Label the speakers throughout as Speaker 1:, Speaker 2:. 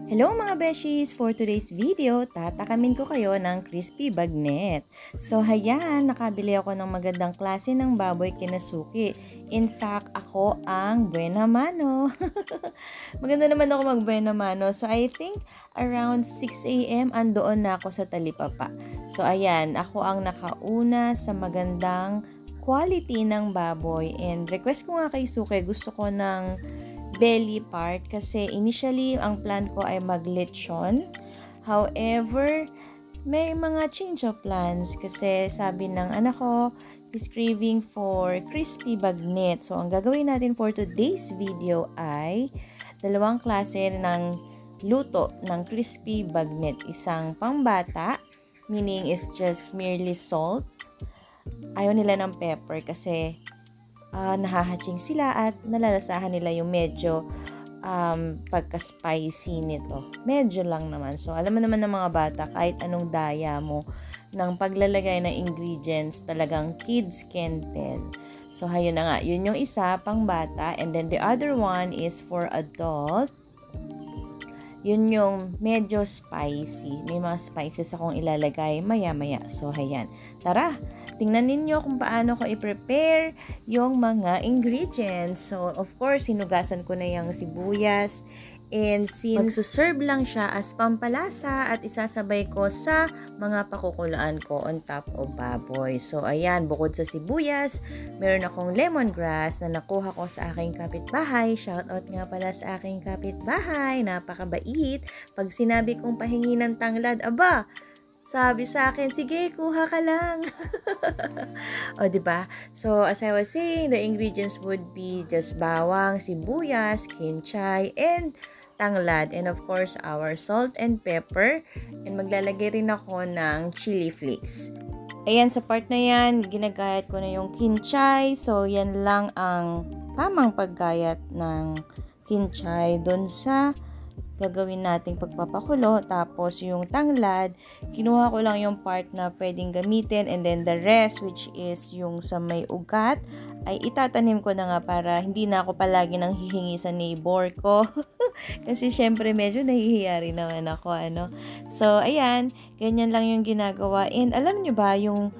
Speaker 1: Hello mga beshies! For today's video, tatakamin ko kayo ng crispy bagnet. So hayan, nakabili ako ng magandang klase ng baboy kinasuki. In fact, ako ang buena mano. Maganda naman ako mag buena mano. So I think around 6 AM andoon na ako sa Talipapa. So ayan, ako ang nakauna sa magandang quality ng baboy. And request ko nga kay Suke, gusto ko ng belly part kasi initially ang plan ko ay mag-lechon. However, may mga change of plans kasi sabi ng anak ko is craving for crispy bagnet. So ang gagawin natin for today's video ay dalawang klase ng luto ng crispy bagnet. Isang pangbata, meaning is just merely salt. Ayaw nila ng pepper kasi nahahatching sila at nalalasahan nila yung medyo pagka-spicy nito. Medyo lang naman. So, alam mo naman ng mga bata, kahit anong daya mo ng paglalagay ng ingredients, talagang kids can tell. So, hayun na nga. Yun yung isa, pang bata. And then, the other one is for adult. Yun yung medyo spicy. May mga spices akong ilalagay maya-maya. So, hayan. Tara! Tingnan ninyo kung paano ko i-prepare yung mga ingredients. So, of course, hinugasan ko na yung sibuyas. And since magsuserve lang siya as pampalasa at isasabay ko sa mga pakukuluan ko on top of baboy. So, ayan, bukod sa sibuyas, meron akong lemongrass na nakuha ko sa aking kapitbahay. Shoutout nga pala sa aking kapitbahay. Napakabait. Pag sinabi kong pahingi ng tanglad, aba, sabi sa akin, sige, kuha ka lang. O, diba? So, as I was saying, the ingredients would be just bawang, sibuyas, kinchay, and tanglad. And of course, our salt and pepper. And maglalagay rin ako ng chili flakes. Ayan, sa part na yan, ginagayat ko na yung kinchay. So, yan lang ang tamang paggayat ng kinchay dun sa gagawin nating pagpapakulo. Tapos yung tanglad, kinuha ko lang yung part na pwedeng gamitin, and then the rest, which is yung sa may ugat, ay itatanim ko na nga para hindi na ako palagi nang hihingi sa neighbor ko. Kasi syempre medyo nahihiya rin naman ako, ano. So ayan, ganyan lang yung ginagawa. And alam nyo ba, yung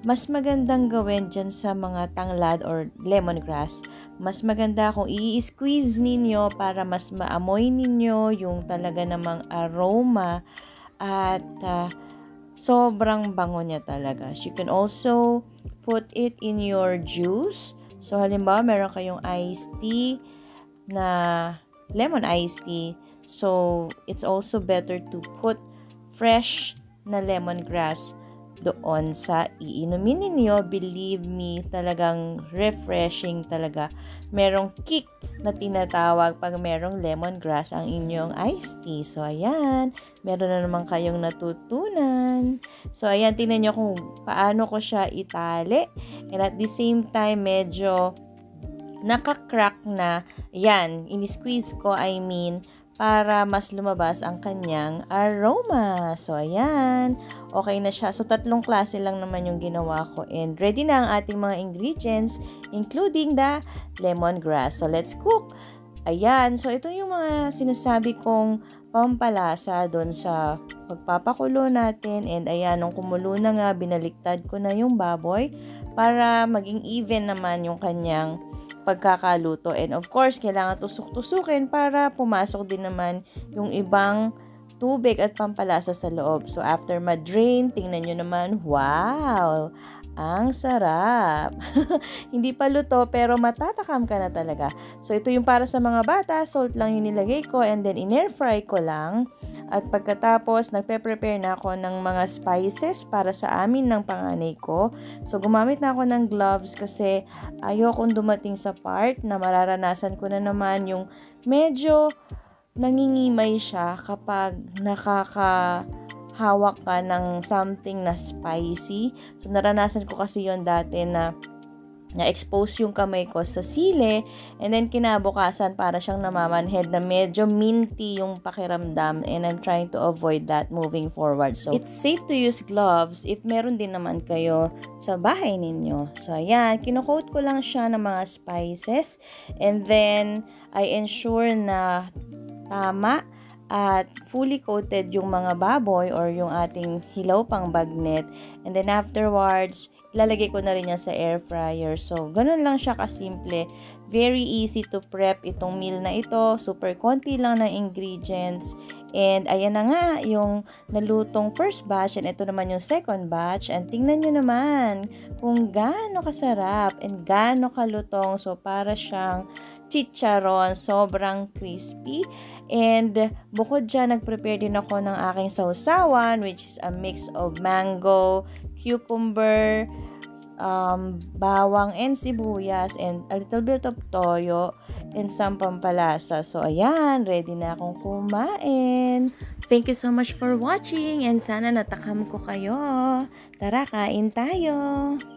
Speaker 1: mas magandang gawin dyan sa mga tanglad or lemongrass, mas maganda kung i-squeeze ninyo para mas maamoy ninyo yung talaga namang aroma at sobrang bango niya talaga. You can also put it in your juice. So, halimbawa, meron kayong iced tea na lemon iced tea. So, it's also better to put fresh na lemongrass doon sa iinumin ninyo. Believe me, talagang refreshing talaga. Merong kick na tinatawag pag merong lemongrass ang inyong iced tea. So, ayan. Meron na naman kayong natutunan. So, ayan. Tingnan nyo kung paano ko siya itali. And at the same time, medyo nakakrack na. Ayan. In-squeeze ko, para mas lumabas ang kanyang aroma. So, ayan. Okay na siya. So, tatlong klase lang naman yung ginawa ko. And ready na ang ating mga ingredients, including the lemongrass. So, let's cook. Ayan. So, ito yung mga sinasabi kong pampalasa doon sa pagpapakulo natin. And ayan, nung kumulo na nga, binaliktad ko na yung baboy para maging even naman yung kanyang pagkakaluto. And of course, kailangan tusok-tusukin para pumasok din naman yung ibang tubig at pampalasa sa loob. So, after ma-drain, tingnan nyo naman, wow! Ang sarap! Hindi pa luto, pero matatakam ka na talaga. So, ito yung para sa mga bata. Salt lang yung nilagay ko, and then in-air fry ko lang. At pagkatapos, nagpe-prepare na ako ng mga spices para sa amin ng panganay ko. So, gumamit na ako ng gloves kasi ayokong dumating sa part na mararanasan ko na naman yung medyo nangingimay siya kapag nakakahawak ka ng something na spicy. So, naranasan ko kasi yon dati na na-expose yung kamay ko sa sili, and then kinabukasan para siyang namamanhead na medyo minty yung pakiramdam, and I'm trying to avoid that moving forward. So, it's safe to use gloves if meron din naman kayo sa bahay ninyo. So, ayan, kino-coat ko lang siya ng mga spices, and then I ensure na tama at fully coated yung mga baboy or yung ating hilaw pang bagnet. And then afterwards, ilalagay ko na rin yan sa air fryer. So, ganun lang siya kasimple. Very easy to prep itong meal na ito. Super konti lang ng ingredients. And ayan na nga yung nalutong first batch. And ito naman yung second batch. And tingnan nyo naman kung gaano kasarap and gaano kalutong. So, para siyang chicharon. Sobrang crispy. And bukod dyan, nag-prepare din ako ng aking sausawan, which is a mix of mango, cucumber, bawang and sibuyas, and a little bit of toyo and some pampalasa. So, ayan, ready na akong kumain. Thank you so much for watching and sana natakam ko kayo. Tara, kain tayo!